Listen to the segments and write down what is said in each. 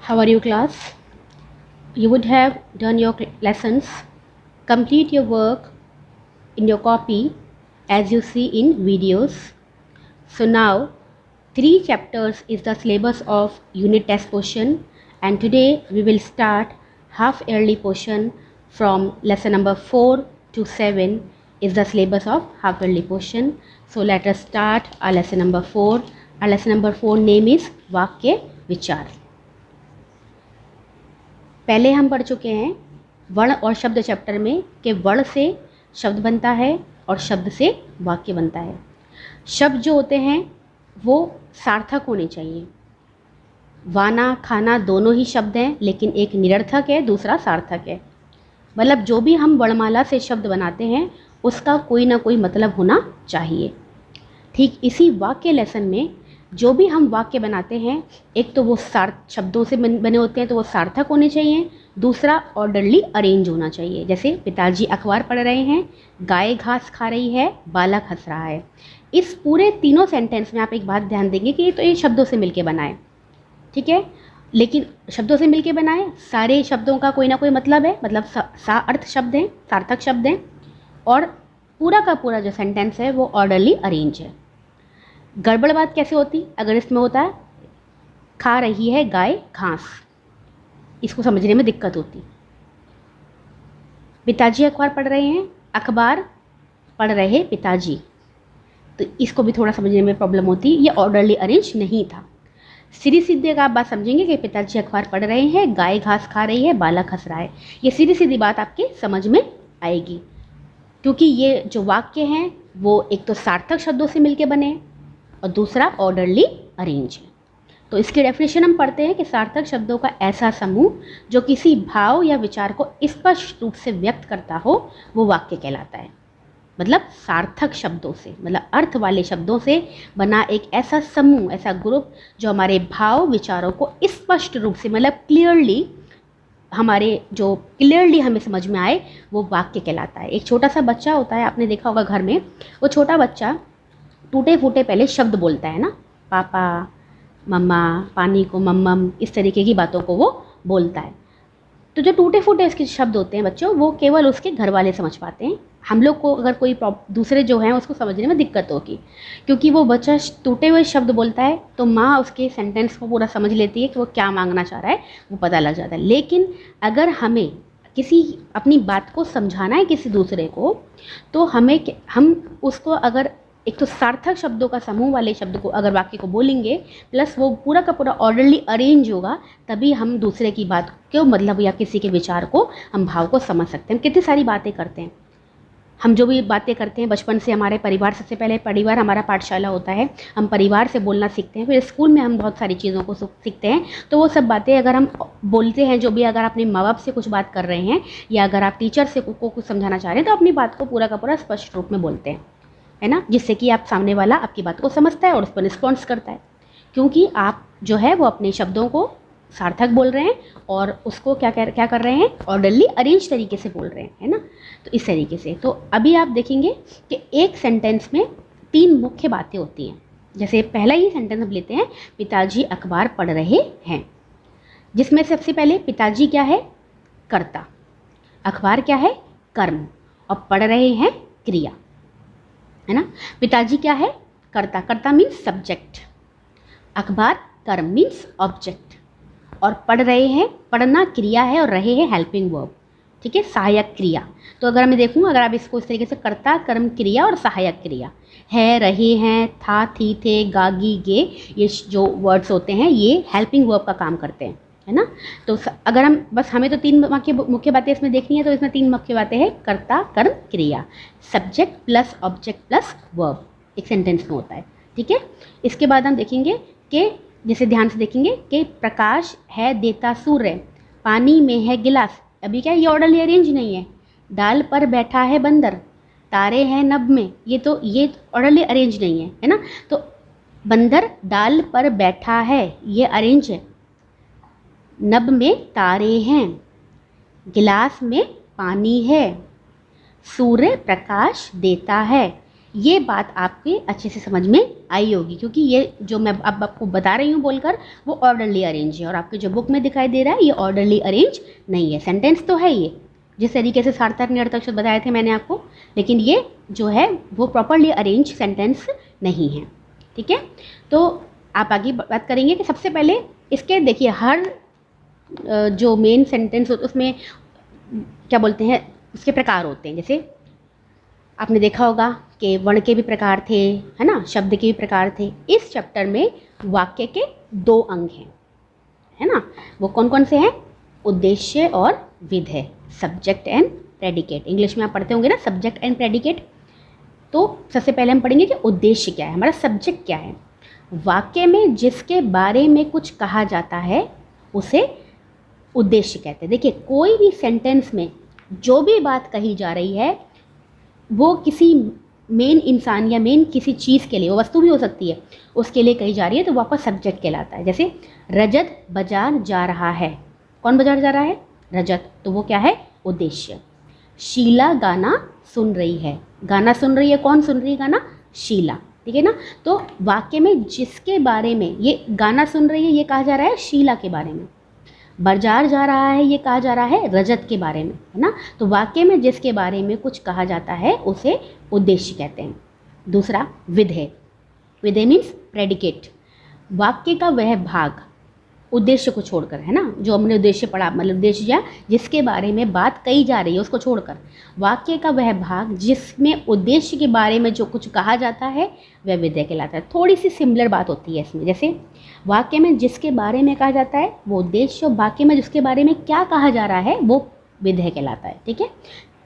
How are you, class? You would have done your lessons. Complete your work in your copy as you see in videos. So now 3 chapters is the syllabus of unit test portion, and today we will start half yearly portion from lesson number 4 to 7 is the syllabus of half yearly portion. So let us start our lesson number 4. Our lesson number 4 name is वाक्य विचार. पहले हम पढ़ चुके हैं वर्ण और शब्द चैप्टर में कि वर्ण से शब्द बनता है और शब्द से वाक्य बनता है. शब्द जो होते हैं वो सार्थक होने चाहिए. वाना खाना दोनों ही शब्द हैं, लेकिन एक निरर्थक है, दूसरा सार्थक है. मतलब जो भी हम वर्णमाला से शब्द बनाते हैं उसका कोई ना कोई मतलब होना चाहिए. ठीक इसी वाक्य लेसन में जो भी हम वाक्य बनाते हैं, एक तो वो शब्दों से बने होते हैं तो वो सार्थक होने चाहिए, दूसरा ऑर्डरली अरेंज होना चाहिए. जैसे पिताजी अखबार पढ़ रहे हैं, गाय घास खा रही है, बालक हंस रहा है. इस पूरे तीनों सेंटेंस में आप एक बात ध्यान देंगे कि ये शब्दों से मिलके बनाए, ठीक है. लेकिन शब्दों से मिलके बनाए, सारे शब्दों का कोई ना कोई मतलब है, मतलब अर्थ शब्द हैं, सार्थक शब्द हैं, और पूरा का पूरा जो सेंटेंस है वो ऑर्डरली अरेंज है. गड़बड़ बात कैसे होती अगर इसमें होता है खा रही है गाय घास, इसको समझने में दिक्कत होती. पिताजी अखबार पढ़ रहे हैं, अखबार पढ़ रहे पिताजी, तो इसको भी थोड़ा समझने में प्रॉब्लम होती. ये ऑर्डरली अरेंज नहीं था. सीधी सीधी आप बात समझेंगे कि पिताजी अखबार पढ़ रहे हैं, गाय घास खा रही है, बालक हंस रहा है. ये सीधी सीधी बात आपके समझ में आएगी, क्योंकि ये जो वाक्य हैं वो एक तो सार्थक शब्दों से मिलके बने हैं और दूसरा ऑर्डरली अरेंज है. तो इसकी डेफिनेशन हम पढ़ते हैं कि सार्थक शब्दों का ऐसा समूह जो किसी भाव या विचार को स्पष्ट रूप से व्यक्त करता हो वो वाक्य कहलाता है. मतलब सार्थक शब्दों से, मतलब अर्थ वाले शब्दों से बना एक ऐसा समूह, ऐसा ग्रुप जो हमारे भाव विचारों को स्पष्ट रूप से, मतलब क्लियरली हमें समझ में आए, वो वाक्य कहलाता है. एक छोटा सा बच्चा होता है, आपने देखा होगा घर में, वो छोटा बच्चा टूटे फूटे पहले शब्द बोलता है ना, पापा, मम्मा, पानी को मम्मम, इस तरीके की बातों को वो बोलता है. तो जो टूटे फूटे इसके शब्द होते हैं बच्चों, वो केवल उसके घर वाले समझ पाते हैं. हम लोग को अगर कोई दूसरे जो हैं उसको समझने में दिक्कत होगी, क्योंकि वो बच्चा टूटे हुए शब्द बोलता है तो माँ उसके सेंटेंस को पूरा समझ लेती है कि वो क्या मांगना चाह रहा है, वो पता लग जाता है. लेकिन अगर हमें अपनी बात को समझाना है किसी दूसरे को, तो हम उसको अगर एक तो सार्थक शब्दों का समूह वाले शब्द को अगर वाक्य को बोलेंगे, प्लस वो पूरा का पूरा ऑर्डरली अरेंज होगा, तभी हम दूसरे की बात को मतलब या किसी के विचार को, हम भाव को समझ सकते हैं. कितनी सारी बातें करते हैं हम, जो भी बातें करते हैं बचपन से हमारे परिवार, सबसे पहले परिवार हमारा पाठशाला होता है, हम परिवार से बोलना सीखते हैं. फिर स्कूल में हम बहुत सारी चीज़ों को सीखते हैं. तो वो सब बातें अगर हम बोलते हैं, जो भी अगर अपने माँ बाप से कुछ बात कर रहे हैं या अगर आप टीचर से को कुछ समझाना चाह रहे हैं, तो अपनी बात को पूरा का पूरा स्पष्ट रूप में बोलते हैं, है ना, जिससे कि आप सामने वाला आपकी बात को समझता है और उस पर रिस्पॉन्स करता है. क्योंकि आप जो है वो अपने शब्दों को सार्थक बोल रहे हैं और उसको क्या कर रहे हैं, ऑर्डरली अरेंज तरीके से बोल रहे हैं, है ना. तो इस तरीके से, तो अभी आप देखेंगे कि एक सेंटेंस में 3 मुख्य बातें होती हैं. जैसे पहला ही सेंटेंस हम लेते हैं, पिताजी अखबार पढ़ रहे हैं, जिसमें सबसे पहले पिताजी क्या है, कर्ता, अखबार क्या है, कर्म, और पढ़ रहे हैं क्रिया, है ना. पिताजी क्या है, कर्ता, कर्ता मीन्स सब्जेक्ट, अखबार कर्म मीन्स ऑब्जेक्ट, और पढ़ रहे हैं, पढ़ना क्रिया है और रहे हैं हेल्पिंग वर्ब, ठीक है, सहायक क्रिया. तो अगर मैं देखूँ, अगर आप इसको इस तरीके से, कर्ता कर्म क्रिया और सहायक क्रिया है, रहे हैं, था थी थे, गा गी गे, ये जो वर्ड्स होते हैं ये हेल्पिंग वर्ब का काम करते हैं, है ना. तो अगर हमें तो 3 मुख्य बातें इसमें देखनी है, तो इसमें 3 मुख्य बातें हैं, कर्ता कर्म क्रिया, subject plus object plus verb एक सेंटेंस में होता है, ठीक है. इसके बाद हम देखेंगे कि जैसे ध्यान से देखेंगे कि प्रकाश है देता सूर्य, पानी में है गिलास. अभी क्या, ये ऑर्डरली अरेंज नहीं है. डाल पर बैठा है बंदर, तारे हैं नभ में, ये ऑर्डरली अरेंज नहीं है ना. तो बंदर डाल पर बैठा है, ये अरेंज है. नभ में तारे हैं, गिलास में पानी है, सूर्य प्रकाश देता है, ये बात आपके अच्छे से समझ में आई होगी, क्योंकि ये जो मैं अब आपको बता रही हूँ बोलकर वो ऑर्डरली अरेंज है, और आपके जो बुक में दिखाई दे रहा है ये ऑर्डरली अरेंज नहीं है। सेंटेंस तो है ये, जिस तरीके से सार्थक निरर्थक शब्द बताए थे मैंने आपको, लेकिन ये जो है वो प्रॉपरली अरेंज सेंटेंस नहीं है। ठीक है, तो आप आगे बात करेंगे कि सबसे पहले इसके देखिए हर जो मेन सेंटेंस होता है उसमें क्या बोलते हैं, उसके प्रकार होते हैं। जैसे आपने देखा होगा कि वर्ण के भी प्रकार थे, है ना, शब्द के भी प्रकार थे। इस चैप्टर में वाक्य के 2 अंग हैं, है ना। वो कौन कौन से हैं? उद्देश्य और विधेय, सब्जेक्ट एंड प्रेडिकेट। इंग्लिश में आप पढ़ते होंगे ना सब्जेक्ट एंड प्रेडिकेट। तो सबसे पहले हम पढ़ेंगे कि उद्देश्य क्या है, हमारा सब्जेक्ट क्या है। वाक्य में जिसके बारे में कुछ कहा जाता है उसे उद्देश्य कहते हैं। देखिए कोई भी सेंटेंस में जो भी बात कही जा रही है वो किसी मेन इंसान या मेन किसी चीज़ के लिए, वो वस्तु भी हो सकती है, उसके लिए कही जा रही है, तो वो आपका सब्जेक्ट कहलाता है। जैसे रजत बाजार जा रहा है, कौन बाजार जा रहा है? रजत, तो वो क्या है? उद्देश्य। शीला गाना सुन रही है, गाना सुन रही है, कौन सुन रही है गाना? शीला, ठीक है ना। तो वाक्य में जिसके बारे में ये गाना सुन रही है ये कहा जा रहा है शीला के बारे में। बाजार जा रहा है ये कहा जा रहा है रजत के बारे में, है ना। तो वाक्य में जिसके बारे में कुछ कहा जाता है उसे उद्देश्य कहते हैं। दूसरा विधेय, विधेय मीन्स प्रेडिकेट, वाक्य का वह भाग उद्देश्य को छोड़कर, है ना, जो हमने उद्देश्य पढ़ा, मतलब उद्देश्य या जिसके बारे में बात कही जा रही है उसको छोड़कर, वाक्य का वह भाग जिसमें उद्देश्य के बारे में जो कुछ कहा जाता है वह विधेय कहलाता है। थोड़ी सी सिमिलर बात होती है इसमें, जैसे वाक्य में जिसके बारे में कहा जाता है वो उद्देश्य, और वाक्य में जिसके बारे में क्या कहा जा रहा है वो विधेय कहलाता है। ठीक है,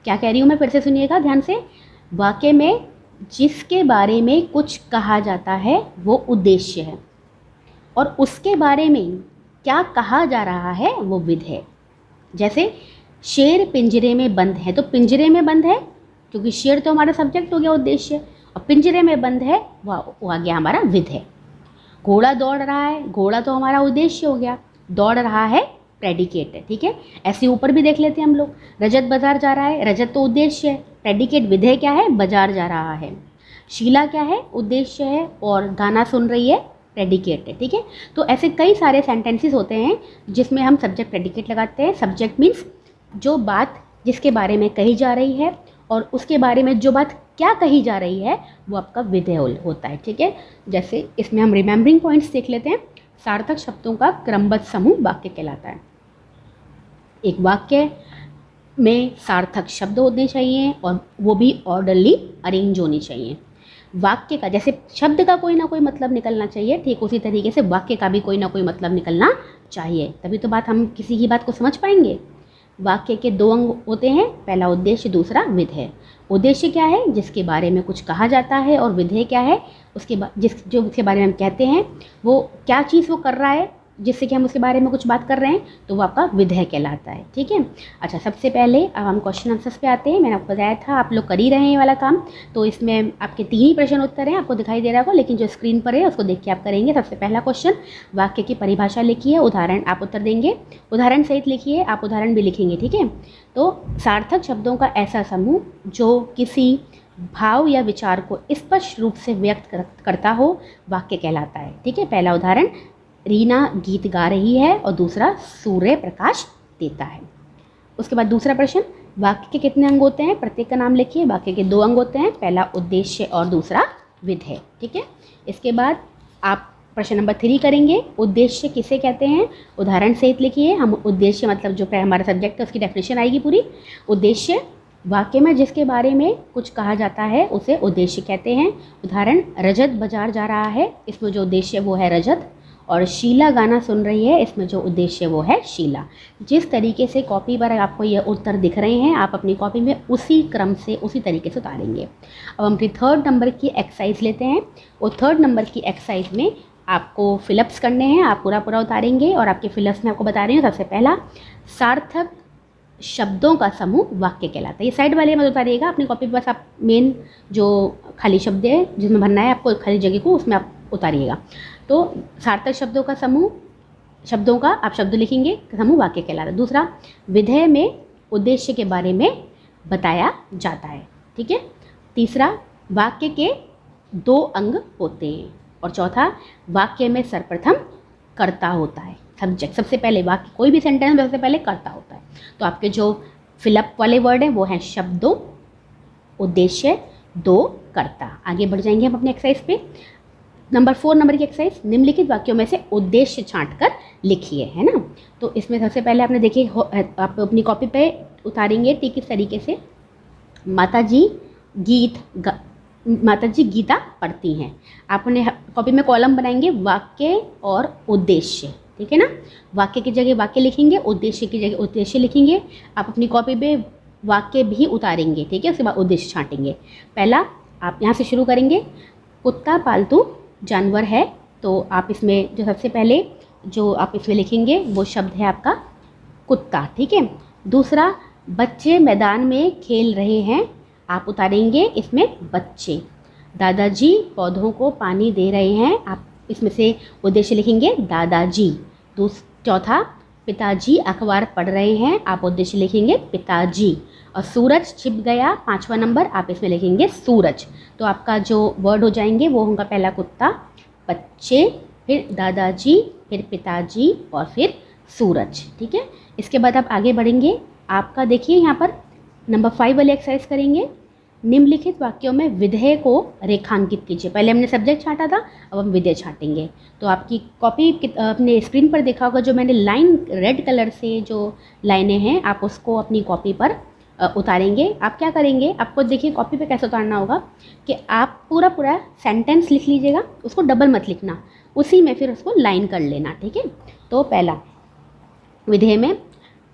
क्या कह रही हूँ मैं, फिर से सुनिएगा ध्यान से। वाक्य में जिसके बारे में कुछ कहा जाता है वो उद्देश्य है, और उसके बारे में क्या कहा जा रहा है वो विधेय। जैसे शेर पिंजरे में बंद है, तो पिंजरे में बंद है क्योंकि शेर तो हमारा सब्जेक्ट हो गया उद्देश्य, और पिंजरे में बंद है वो आ गया हमारा विधेय। घोड़ा दौड़ रहा है, घोड़ा तो हमारा उद्देश्य हो गया, दौड़ रहा है प्रेडिकेट है। ठीक है, ऐसे ऊपर भी देख लेते हैं हम लोग। रजत बाजार जा रहा है, रजत तो उद्देश्य है, प्रेडिकेट विधेय क्या है? बाजार जा रहा है। शीला क्या है? उद्देश्य है, और गाना सुन रही है प्रेडिकेट है। ठीक है, तो ऐसे कई सारे सेंटेंसेस होते हैं जिसमें हम सब्जेक्ट प्रेडिकेट लगाते हैं। सब्जेक्ट मीन्स जो बात जिसके बारे में कही जा रही है, और उसके बारे में जो बात क्या कही जा रही है वो आपका विधेय होता है। ठीक है, जैसे इसमें हम रिमेंबरिंग पॉइंट्स देख लेते हैं। सार्थक शब्दों का क्रमबद्ध समूह वाक्य कहलाता है। एक वाक्य में सार्थक शब्द होने चाहिए और वो भी ऑर्डरली अरेंज होनी चाहिए। वाक्य का जैसे शब्द का कोई ना कोई मतलब निकलना चाहिए, ठीक उसी तरीके से वाक्य का भी कोई ना कोई मतलब निकलना चाहिए, तभी तो बात हम किसी की बात को समझ पाएंगे। वाक्य के 2 अंग होते हैं, पहला उद्देश्य, दूसरा विधेय। उद्देश्य क्या है? जिसके बारे में कुछ कहा जाता है, और विधेय क्या है? उसके बारे में हम कहते हैं वो क्या चीज़ वो कर रहा है जिससे कि हम उसके बारे में कुछ बात कर रहे हैं, तो वो आपका विधेय कहलाता है। ठीक है, अच्छा सबसे पहले अब हम क्वेश्चन आंसर्स पे आते हैं। मैंने आपको बताया था आप लोग कर ही रहे हैं ये वाला काम, तो इसमें आपके 3 ही प्रश्न उत्तर हैं, आपको दिखाई दे रहा होगा, लेकिन जो स्क्रीन पर है उसको देख के आप करेंगे। सबसे पहला क्वेश्चन, वाक्य की परिभाषा लिखिए, उदाहरण आप उत्तर देंगे, उदाहरण सहित लिखिए, आप उदाहरण भी लिखेंगे। ठीक है, तो सार्थक शब्दों का ऐसा समूह जो किसी भाव या विचार को स्पष्ट रूप से व्यक्त करता हो वाक्य कहलाता है। ठीक है, पहला उदाहरण, रीना गीत गा रही है, और दूसरा सूर्य प्रकाश देता है। उसके बाद दूसरा प्रश्न, वाक्य के कितने अंग होते हैं? प्रत्येक का नाम लिखिए। वाक्य के 2 अंग होते हैं, पहला उद्देश्य और दूसरा विधेय। ठीक है, इसके बाद आप प्रश्न नंबर 3 करेंगे, उद्देश्य किसे कहते हैं? उदाहरण सहित लिखिए। हम उद्देश्य मतलब जो हमारा सब्जेक्ट है उसकी डेफिनेशन आएगी पूरी। उद्देश्य, वाक्य में जिसके बारे में कुछ कहा जाता है उसे उद्देश्य कहते हैं। उदाहरण, रजत बाजार जा रहा है, इसमें जो उद्देश्य वो है रजत, और शीला गाना सुन रही है, इसमें जो उद्देश्य वो है शीला। जिस तरीके से कॉपी पर आपको ये उत्तर दिख रहे हैं, आप अपनी कॉपी में उसी क्रम से उसी तरीके से उतारेंगे। अब हम अपनी 3rd नंबर की एक्सरसाइज लेते हैं। वो 3rd नंबर की एक्सरसाइज में आपको फिलअप्स करने हैं, आप पूरा उतारेंगे, और आपके फिलअप्स में आपको बता रही हूँ। सबसे पहला, सार्थक शब्दों का समूह वाक्य कहलाता है। ये साइड वाले मत उतारिएगा, अपनी कॉपी पर बस आप मेन जो खाली शब्द है जिसमें भरना है आपको खाली जगह को, उसमें आप उतारिएगा। तो सार्थक शब्दों का समूह, शब्दों का आप शब्द लिखेंगे, समूह वाक्य कहलाता है। दूसरा, विधेय में उद्देश्य के बारे में बताया जाता है। ठीक है, तीसरा, वाक्य के 2 अंग होते हैं। और चौथा, वाक्य में सर्वप्रथम कर्ता होता है, सब्जेक्ट। सबसे पहले वाक्य, कोई भी सेंटेंस में सबसे पहले कर्ता होता है। तो आपके जो फिलअप वाले वर्ड हैं वो हैं शब्दों, उद्देश्य, 2, कर्ता। आगे बढ़ जाएंगे हम अपने एक्सरसाइज पे। नंबर 4 नंबर की एक्सरसाइज, निम्नलिखित वाक्यों में से उद्देश्य छांट कर लिखिए, है ना। तो इसमें सबसे पहले आपने देखिए, आप अपनी कॉपी पे उतारेंगे ठीक इस तरीके से, माताजी गीता पढ़ती हैं। आपने कॉपी में कॉलम बनाएंगे वाक्य और उद्देश्य, ठीक है ना। वाक्य की जगह वाक्य लिखेंगे, उद्देश्य की जगह उद्देश्य लिखेंगे। आप अपनी कॉपी पे वाक्य भी उतारेंगे, ठीक है, उसके बाद उद्देश्य छांटेंगे। पहला आप यहाँ से शुरू करेंगे, कुत्ता पालतू जानवर है। तो आप इसमें जो सबसे पहले जो आप इसमें लिखेंगे वो शब्द है आपका कुत्ता, ठीक है। दूसरा, बच्चे मैदान में खेल रहे हैं। आप उतारेंगे इसमें बच्चे। दादाजी पौधों को पानी दे रहे हैं। आप इसमें से उद्देश्य लिखेंगे दादाजी। चौथा, पिताजी अखबार पढ़ रहे हैं। आप उद्देश्य लिखेंगे पिताजी। और सूरज छिप गया, 5वां नंबर, आप इसमें लिखेंगे सूरज। तो आपका जो वर्ड हो जाएंगे वो होगा पहला कुत्ता, बच्चे, फिर दादाजी, फिर पिताजी और फिर सूरज, ठीक है। इसके बाद आप आगे बढ़ेंगे। आपका देखिए यहाँ पर नंबर 5 वाले एक्सरसाइज करेंगे। निम्नलिखित वाक्यों में विधेय को रेखांकित कीजिए। पहले हमने सब्जेक्ट छांटा था, अब हम विधेय छांटेंगे। तो आपकी कॉपी अपने स्क्रीन पर देखा होगा, जो मैंने लाइन रेड कलर से जो लाइनें हैं आप उसको अपनी कॉपी पर उतारेंगे। आप क्या करेंगे, आपको देखिए कॉपी पे कैसे उतारना होगा कि आप पूरा सेंटेंस लिख लीजिएगा, उसको डबल मत लिखना, उसी में फिर उसको लाइन कर लेना, ठीक है। तो पहला, विधेय में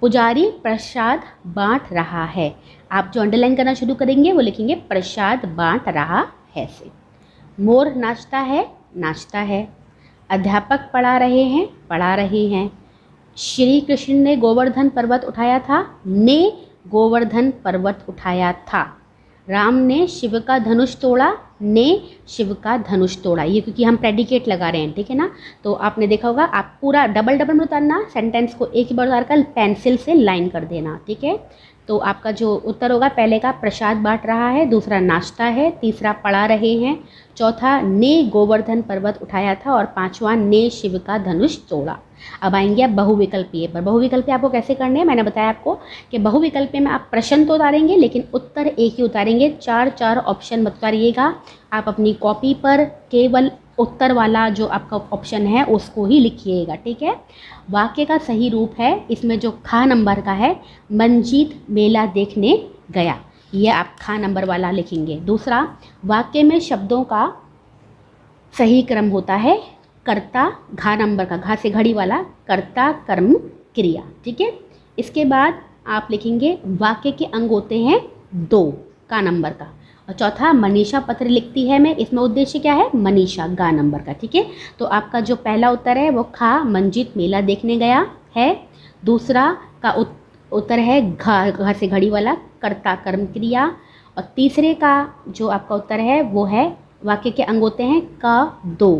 पुजारी प्रसाद बांट रहा है। आप जो अंडरलाइन करना शुरू करेंगे वो लिखेंगे प्रसाद बांट रहा है से। मोर नाचता है। अध्यापक पढ़ा रहे हैं। श्री कृष्ण ने गोवर्धन पर्वत उठाया था। ने गोवर्धन पर्वत उठाया था। राम ने शिव का धनुष तोड़ा। ने शिव का धनुष तोड़ा। ये क्योंकि हम प्रेडिकेट लगा रहे हैं, ठीक है ना। तो आपने देखा होगा, आप पूरा डबल में उतारना, सेंटेंस को एक ही बार उतार कर पेंसिल से लाइन कर देना, ठीक है। तो आपका जो उत्तर होगा, पहले का प्रसाद बांट रहा है, दूसरा नाश्ता है, तीसरा पढ़ा रहे हैं, चौथा ने गोवर्धन पर्वत उठाया था और 5वां ने शिव का धनुष तोड़ा। अब आएंगे आप बहुविकल्पीय पर। बहुविकल्पीय आपको कैसे करने हैं, मैंने बताया आपको कि बहुविकल्पीय में आप प्रश्न तो उतारेंगे लेकिन उत्तर एक ही उतारेंगे, 4 ऑप्शन मत उतारिएगा। आप अपनी कॉपी पर केवल उत्तर वाला जो आपका ऑप्शन है उसको ही लिखिएगा, ठीक है। वाक्य का सही रूप है, इसमें जो खा नंबर का है, मंजीत मेला देखने गया, यह आप खा नंबर वाला लिखेंगे। दूसरा, वाक्य में शब्दों का सही क्रम होता है कर्ता, घा नंबर का, घा से घड़ी वाला, कर्ता कर्म क्रिया, ठीक है। इसके बाद आप लिखेंगे वाक्य के अंग होते हैं 2 का नंबर का। और चौथा, मनीषा पत्र लिखती है मैं, इसमें उद्देश्य क्या है, मनीषा, गा नंबर का, ठीक है। तो आपका जो पहला उत्तर है वो खा मंजीत मेला देखने गया है। दूसरा का उत्तर है घा से घड़ी वाला, कर्ता कर्म क्रिया। और तीसरे का जो आपका उत्तर है वो है वाक्य के अंग होते हैं क 2।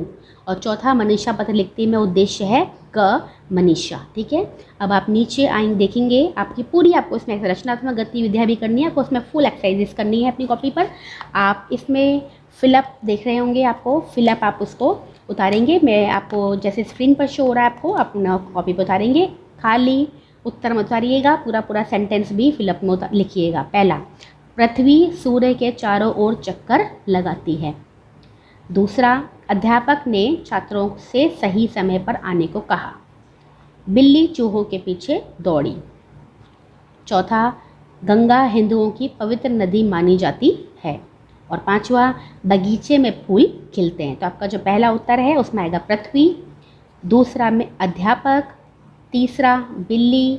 और चौथा, मनीषा पत्र लिखती में उद्देश्य है क मनीषा, ठीक है। अब आप नीचे आएंगे, देखेंगे आपकी पूरी, आपको इसमें रचनात्मक गतिविधियाँ भी करनी है, आपको उसमें फुल एक्सरसाइजेस करनी है अपनी कॉपी पर। आप इसमें फिलअप देख रहे होंगे, आपको फिलअप आप उसको उतारेंगे। मैं आपको जैसे स्क्रीन पर शो हो रहा है आपको अपना कॉपी पर उतारेंगे। खाली उत्तर मत उतारिएगा, पूरा सेंटेंस भी फिलअप में लिखिएगा। पहला, पृथ्वी सूर्य के चारों ओर चक्कर लगाती है। दूसरा, अध्यापक ने छात्रों से सही समय पर आने को कहा। बिल्ली चूहों के पीछे दौड़ी। चौथा, गंगा हिंदुओं की पवित्र नदी मानी जाती है। और 5वां, बगीचे में फूल खिलते हैं। तो आपका जो पहला उत्तर है उसमें आएगा पृथ्वी, दूसरा में अध्यापक, तीसरा बिल्ली,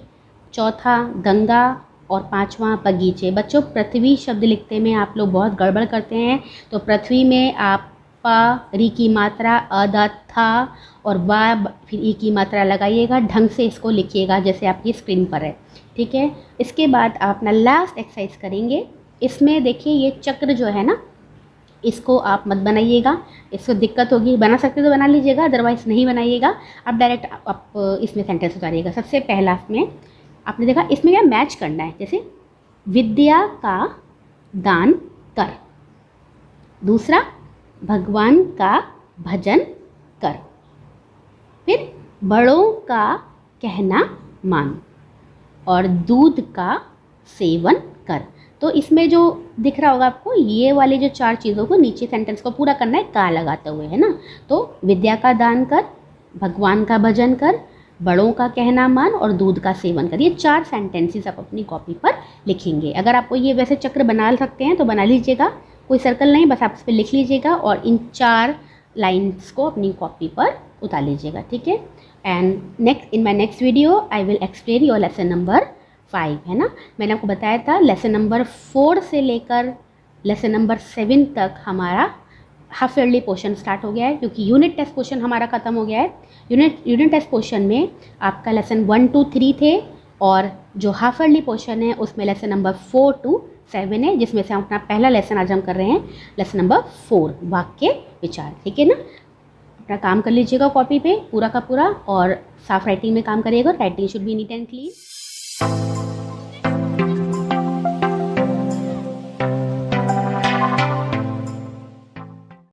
चौथा गंगा और 5वां बगीचे। बच्चों, पृथ्वी शब्द लिखते में आप लोग बहुत गड़बड़ करते हैं। तो पृथ्वी में आप पा री की मात्रा अदा था और वा फिर ई की मात्रा लगाइएगा, ढंग से इसको लिखिएगा जैसे आपकी स्क्रीन पर है, ठीक है। इसके बाद आप अपना लास्ट एक्सरसाइज करेंगे। इसमें देखिए ये चक्र जो है ना, इसको आप मत बनाइएगा, इसको दिक्कत होगी। बना सकते तो बना लीजिएगा, अदरवाइज़ नहीं बनाइएगा। आप डायरेक्ट आप इसमें सेंटेंस उतारिएगा। सबसे पहला में आपने देखा, इसमें क्या मैच करना है, जैसे विद्या का दान कर, दूसरा, भगवान का भजन कर। फिर, बड़ों का कहना मान और दूध का सेवन कर। तो इसमें जो दिख रहा होगा आपको, ये वाले जो 4 चीज़ों को नीचे सेंटेंस को पूरा करना है का लगाते हुए, है ना। तो विद्या का दान कर, भगवान का भजन कर, बड़ों का कहना मान और दूध का सेवन कर। ये 4 सेंटेंसेस आप अपनी कॉपी पर लिखेंगे। अगर आपको ये वैसे चक्र बना सकते हैं तो बना लीजिएगा, कोई सर्कल नहीं, बस आप इस पर लिख लीजिएगा और इन 4 लाइन्स को अपनी कॉपी पर उतार लीजिएगा, ठीक है। And in my next video I will explain your lesson number 5, है ना। मैंने आपको बताया था लेसन नंबर 4 से लेकर लेसन नंबर 7 तक हमारा हाफ ईयरली पोर्शन स्टार्ट हो गया है, क्योंकि यूनिट टेस्ट पोर्शन हमारा ख़त्म हो गया है। यूनिट टेस्ट पोर्शन में आपका लेसन 1 to 3 थे और जो हाफ ईयरली पोर्शन है उसमें लेसन नंबर 4 to 7 है, जिसमें से हम अपना पहला लेसन आज हम कर रहे हैं लेसन नंबर 4, वाक्य विचार, ठीक है ना। अपना काम कर लीजिएगा कॉपी पे पूरा का पूरा और साफ राइटिंग में काम करिएगा। Writing should be neat and clean.